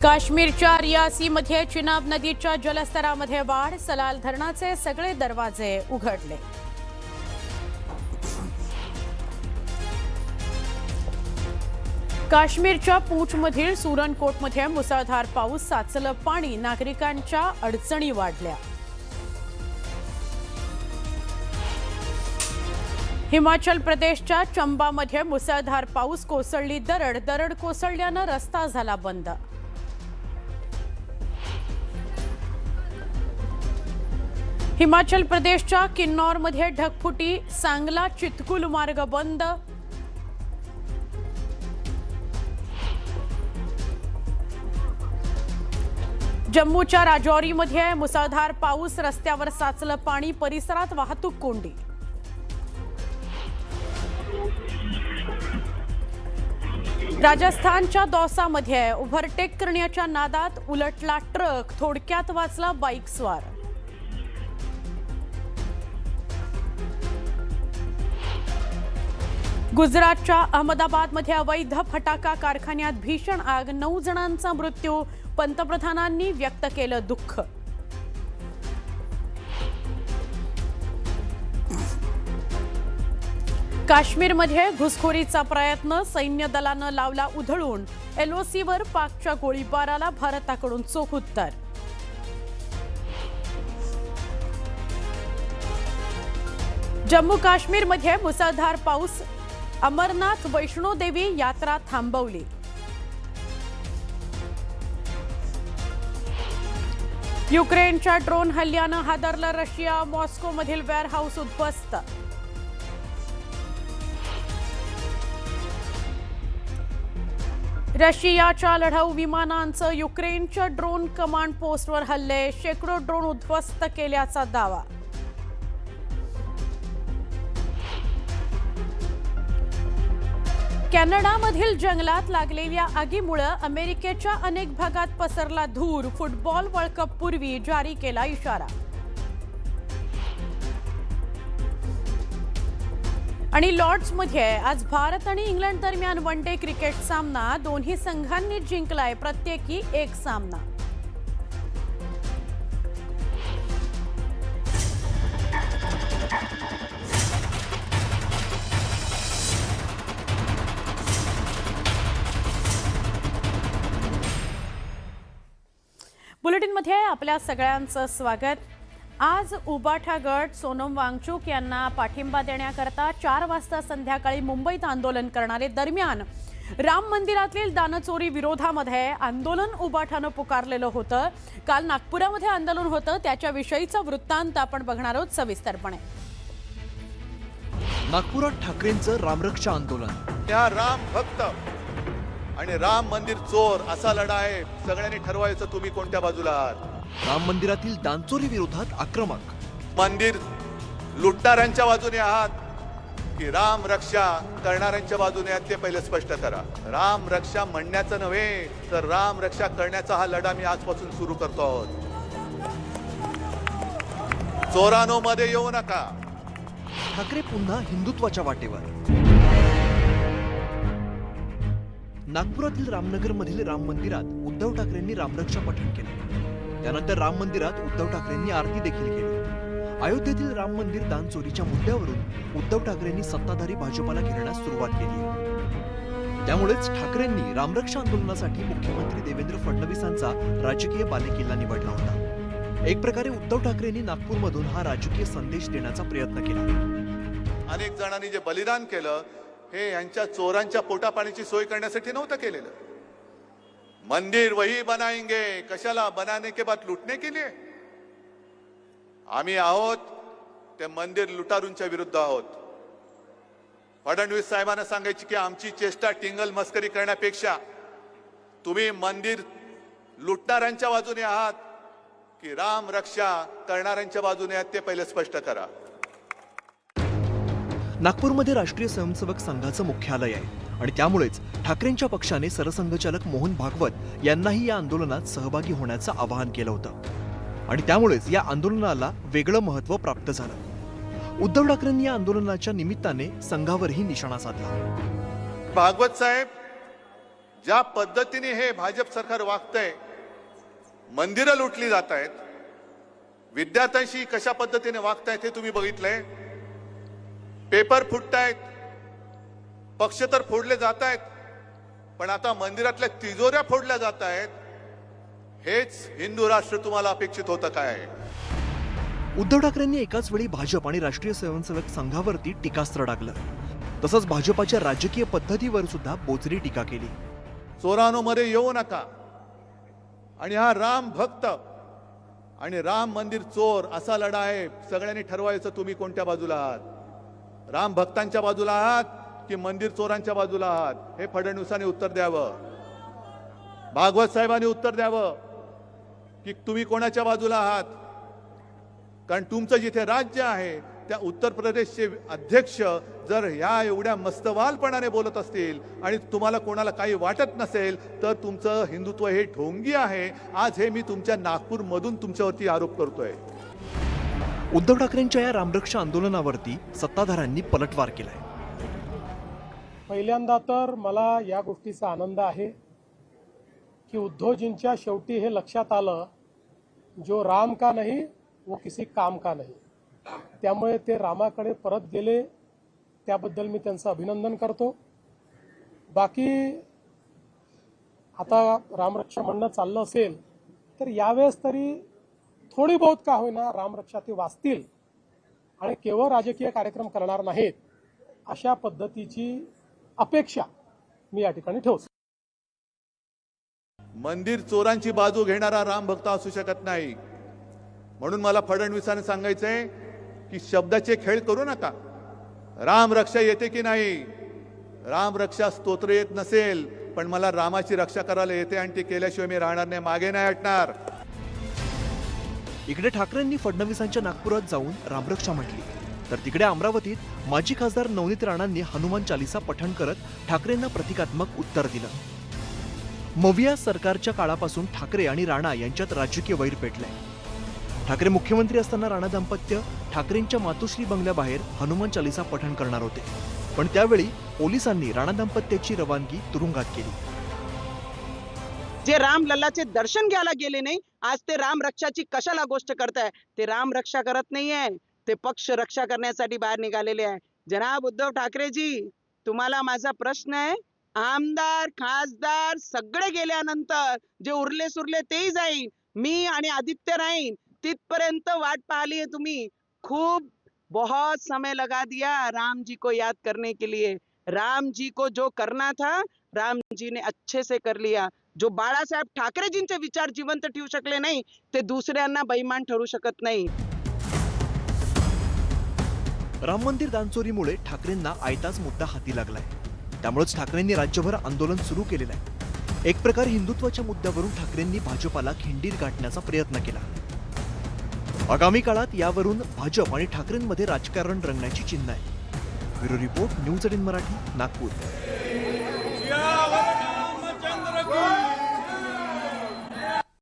काश्मीरच्या रियासीमध्ये चिनाब नदीच्या जलस्तरामध्ये वाढ, सलाल धरणाचे सगळे दरवाजे उघडले. काश्मीरच्या पूंछमधील सुरनकोटमध्ये मुसळधार पाऊस, साचलं पाणी, नागरिकांच्या अडचणी वाढल्या. हिमाचल प्रदेशच्या चंबामध्ये मुसळधार पाऊस, कोसळली दरड कोसळल्यानं रस्ता झाला बंद. हिमाचल प्रदेशच्या किन्नौरमध्ये ढगफुटी, सांगला चितकुल मार्ग बंद. जम्मूच्या राजौरीमध्ये मुसळधार पाऊस, रस्त्यावर साचलं पाणी, परिसरात वाहतूक कोंडी. राजस्थानच्या दौसामध्ये ओव्हरटेक करण्याच्या नादात उलटला ट्रक, थोडक्यात वाचला बाईक स्वार. गुजरातच्या अहमदाबादमध्ये अवैध फटाका कारखान्यात भीषण आग, 9 जणांचा मृत्यू, पंतप्रधानांनी व्यक्त केलं दुःख. काश्मीरमध्ये घुसखोरीचा प्रयत्न, सैन्य दलानं लावला उधळून, एलओसीवर पाकच्या गोळीबाराला भारताकडून चोख उत्तर. जम्मू काश्मीरमध्ये मुसळधार पाऊस, अमरनाथ वैष्णोदेवी यात्रा थांबवली. युक्रेनच्या ड्रोन हल्ल्यानं हादरलं रशिया, मॉस्कोमधील वेअरहाऊस उद्ध्वस्त. रशियाच्या लढाऊ विमानांचं युक्रेनच्या ड्रोन कमांड पोस्टवर हल्ले, शेकडो ड्रोन उद्ध्वस्त केल्याचा दावा. कॅनडामधील जंगलात लागलेल्या आगीमुळे अमेरिकेच्या अनेक भागात पसरला धूर, फुटबॉल वर्ल्ड कप पूर्वी जारी केला इशारा. आणि लॉर्ड्समध्ये आज भारत आणि इंग्लंड दरम्यान वन डे क्रिकेट सामना, दोन्ही संघांनी जिंकलाय प्रत्येकी एक सामना. बुलेटिनमध्ये आपल्या सगळ्यांचं स्वागत. आज उबाठा गट सोनम वांगचुक यांना पाठिंबा देण्याकरता 4 वाजता संध्याकाळी मुंबईत आंदोलन करणारे. दरम्यान राम मंदिरातील दानचोरी विरोधामध्ये आंदोलन उबाठानं पुकारलेलं होतं. काल नागपुरामध्ये आंदोलन होतं, त्याच्याविषयीचा वृत्तांत आपण बघणार आहोत सविस्तरपणे. नागपुरात ठाकरेंचं रामरक्षा आंदोलन. त्या राम भक्त आणि राम मंदिर चोर असा लढा आहे. सगळ्यांनी ठरवायचं तुम्ही कोणत्या बाजूला आहात. राम मंदिरातील दानचोरी विरोधात आक्रमक. मंदिर लुटणाऱ्यांच्या बाजूने आहात की राम रक्षा करणाऱ्यांच्या बाजूने आहात ते पहिले स्पष्ट करा. राम रक्षा म्हणण्याचं नव्हे तर राम रक्षा करण्याचा हा लढा मी आजपासून सुरू करतो आहोत. चोरानो मध्ये येऊ नका. ठाकरे पुन्हा हिंदुत्वाच्या वाटेवर. नागपुरातील रामनगर मधील राम मंदिरात उद्धव ठाकरेंनी रामरक्षा पठण केले. त्यानंतर राम मंदिरात उद्धव ठाकरेंनी आरती देखील केली. अयोध्येतील राम मंदिर दानचोरीच्या मुद्द्यावरून उद्धव ठाकरेंनी सत्ताधारी भाजपाला घेरण्यास सुरुवात केली. त्यामुळेच ठाकरेंनी रामरक्षा आंदोलनासाठी मुख्यमंत्री देवेंद्र फडणवीसांचा राजकीय बालेकिल्ला निवडला होता. एक प्रकारे उद्धव ठाकरेंनी नागपूरमधून हा राजकीय संदेश देण्याचा प्रयत्न केला. अनेक जणांनी जे बलिदान केलं हे यांच्या चोरांच्या पोटापाण्याची सोय करण्यासाठी नव्हतं केलेलं. मंदिर वही बनाएंगे, कशाला बनाने के बाद लुटने के लिए. आम्ही आहोत ते मंदिर लुटारूंच्या विरुद्ध आहोत. फडणवीस साहेबांना सांगायची की आमची चेष्टा टिंगल मस्करी करण्यापेक्षा तुम्ही मंदिर लुटणाऱ्यांच्या बाजूने आहात की राम रक्षा करणाऱ्यांच्या बाजूने आहात ते पहिले स्पष्ट करा. नागपूरमध्ये राष्ट्रीय स्वयंसेवक संघाचं मुख्यालय आहे आणि त्यामुळेच ठाकरेंच्या पक्षाने सरसंघचालक मोहन भागवत यांनाही या आंदोलनात सहभागी होण्याचं आवाहन केलं होतं आणि त्यामुळेच या आंदोलनाला वेगळं महत्त्व प्राप्त झालं. उद्धव ठाकरेंनी या आंदोलनाच्या निमित्ताने संघावरही निशाणा साधला. भागवत साहेब ज्या पद्धतीने हे भाजप सरकार वागतंय, मंदिरं लुटली जात आहेत, विद्यार्थ्यांशी कशा पद्धतीने वागतायत हे तुम्ही बघितलंय. पेपर फुटतायत, पक्ष तर फोडले जात आहेत, पण आता मंदिरातल्या तिजोऱ्या फोडल्या जात आहेत. हेच हिंदू राष्ट्र तुम्हाला अपेक्षित होतं काय? उद्धव ठाकरेंनी एकाच वेळी भाजप आणि राष्ट्रीय स्वयंसेवक संघावरती टीकास्त्र डागलं. तसंच भाजपाच्या राजकीय पद्धतीवर सुद्धा बोचरी टीका केली. चोरानो मध्ये येऊ नका, आणि हा राम भक्त आणि राम मंदिर चोर असा लढा आहे. सगळ्यांनी ठरवायचं तुम्ही कोणत्या बाजूला आहात. राम भक्तांच्या बाजूला आहात की मंदिर चोरांच्या बाजूला आहात, हे फडणवीसांनी उत्तर द्यावं. भागवत साहेबांनी उत्तर द्यावं की तुम्ही कोणाच्या बाजूला आहात. कारण तुमचं जिथे राज्य आहे त्या उत्तर प्रदेशचे अध्यक्ष जर ह्या एवढ्या मस्तवालपणाने बोलत असतील आणि तुम्हाला कोणाला काही वाटत नसेल तर तुमचं हिंदुत्व हे ढोंगी आहे. आज हे मी तुमच्या नागपूरमधून तुमच्यावरती आरोप करतोय. उद्धव ठाकरेंच्या या रामरक्षा आंदोलनावरती सत्ताधाऱ्यांनी पलटवार केलाय. पहिल्यांदा तर मला या गोष्टीचा आनंद आहे की उद्धवजींच्या शेवटी हे लक्षात आलं, जो राम का नहीं वो किसी काम का नहीं. त्यामुळे ते रामाकडे परत गेले, त्याबद्दल मी त्यांचं अभिनंदन करतो. बाकी आता रामरक्षा म्हणणं चाललं असेल तर यावेळेस तरी थोडी बहुत का होईना रामरक्षा ते वाचतील आणि केवळ राजकीय कार्यक्रम करणार नाहीत, अशा पद्धतीची अपेक्षा मी या ठिकाणी ठेवतो. मंदिर चोरांची बाजू घेणारा राम भक्त असू शकत नाही. म्हणून मला फडणवीसांनी सांगायचंय की शब्दाचे खेळ करू नका. राम रक्षा येते की नाही, राम रक्षा स्तोत्र येत नसेल, पण मला रामाची रक्षा करायला येते आणि ती केल्याशिवाय मी राहणार नाही, मागे नाही हटणार. इकडे ठाकरेंनी फडणवीसांच्या नागपुरात जाऊन रामरक्षा म्हटली, तर तिकडे अमरावतीत माजी खासदार नवनीत राणांनी हनुमान चालीसा पठण करत ठाकरेंना प्रतिकात्मक उत्तर दिलं. मविया सरकारच्या काळापासून ठाकरे आणि राणा यांच्यात राजकीय वैर पेटलंय. ठाकरे मुख्यमंत्री असताना राणा दाम्पत्य ठाकरेंच्या मातोश्री बंगल्याबाहेर हनुमान चालीसा पठण करणार होते, पण त्यावेळी पोलिसांनी राणा दाम्पत्याची रवानगी तुरुंगात केली. जे राम लल्लाचे दर्शन घ्यायला गेले नाही, आज ते राम रक्षाची कशाला गोष्ट करताय. ते राम रक्षा करत नाहीये, ते पक्ष रक्षा करण्यासाठी बाहेर निघालेले आहे. जनाब उद्धव ठाकरेजी, तुम्हाला माझा प्रश्न आहे, आमदार खासदार सगळे गेल्यानंतर जे उरले सुरले तेही जाईन, मी आणि आदित्य राहीन, तिथपर्यंत वाट पाहिली है तुम्ही. खूप बहुत समय लगा दिया राम जी को याद करने के लिए. राम जी को जो करना था राम जी ने अच्छे से कर लिया. जो बाळासाहेब ठाकरेजींचे विचार जिवंत ठेवू शकले नाही, ते दुसऱ्यांना बेईमान ठरू शकत नाही. राम मंदिर दानचोरीमुळे ठाकरेंना आयताच मुद्दा हाती लागलाय. त्यामुळेच ठाकरेंनी राज्यभर आंदोलन सुरू केलेलं आहे. एक प्रकारे हिंदुत्वाच्या मुद्द्यावरून ठाकरेंनी भाजपाला खिंडीत गाठण्याचा प्रयत्न केला. आगामी काळात यावरून भाजप आणि ठाकरेंमध्ये राजकारण रंगण्याची चिन्ह आहे. Bureau report, news 18 Marathi, Nagpur.